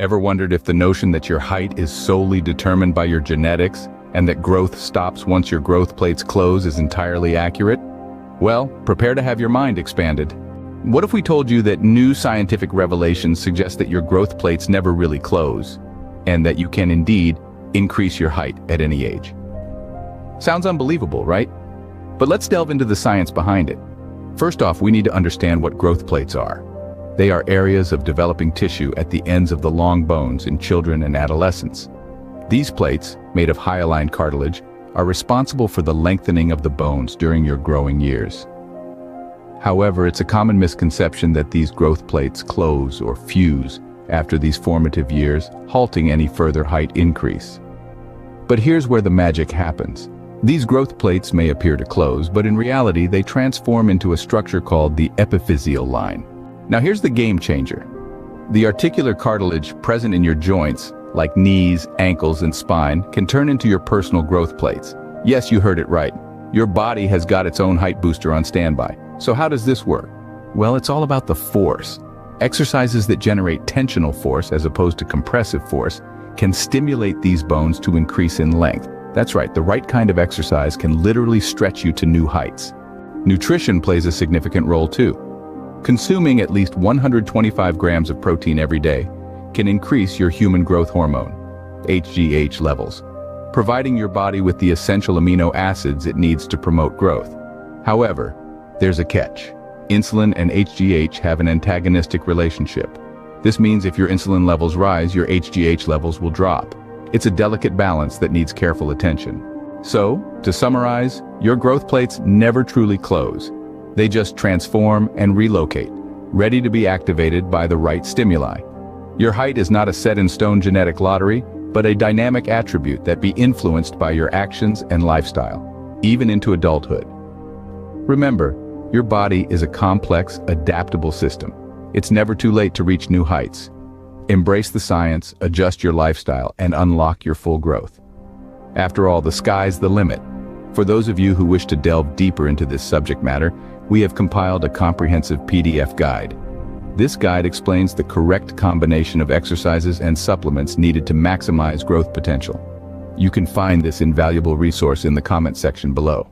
Ever wondered if the notion that your height is solely determined by your genetics and that growth stops once your growth plates close is entirely accurate? Well, prepare to have your mind expanded. What if we told you that new scientific revelations suggest that your growth plates never really close, and that you can indeed increase your height at any age? Sounds unbelievable, right? But let's delve into the science behind it. First off, we need to understand what growth plates are. They are areas of developing tissue at the ends of the long bones in children and adolescents. These plates, made of hyaline cartilage, are responsible for the lengthening of the bones during your growing years. However, it's a common misconception that these growth plates close or fuse after these formative years, halting any further height increase. But here's where the magic happens. These growth plates may appear to close, but in reality they transform into a structure called the epiphyseal line. Now here's the game changer. The articular cartilage present in your joints, like knees, ankles, and spine, can turn into your personal growth plates. Yes, you heard it right. Your body has got its own height booster on standby. So how does this work? Well, it's all about the force. Exercises that generate tensional force as opposed to compressive force can stimulate these bones to increase in length. That's right, the right kind of exercise can literally stretch you to new heights. Nutrition plays a significant role too. Consuming at least 125 grams of protein every day can increase your human growth hormone, HGH levels, providing your body with the essential amino acids it needs to promote growth. However, there's a catch. Insulin and HGH have an antagonistic relationship. This means if your insulin levels rise, your HGH levels will drop. It's a delicate balance that needs careful attention. So, to summarize, your growth plates never truly close. They just transform and relocate, ready to be activated by the right stimuli. Your height is not a set-in-stone genetic lottery, but a dynamic attribute that be influenced by your actions and lifestyle, even into adulthood. Remember, your body is a complex, adaptable system. It's never too late to reach new heights. Embrace the science, adjust your lifestyle, and unlock your full growth. After all, the sky's the limit. For those of you who wish to delve deeper into this subject matter, we have compiled a comprehensive PDF guide. This guide explains the correct combination of exercises and supplements needed to maximize growth potential. You can find this invaluable resource in the comment section below.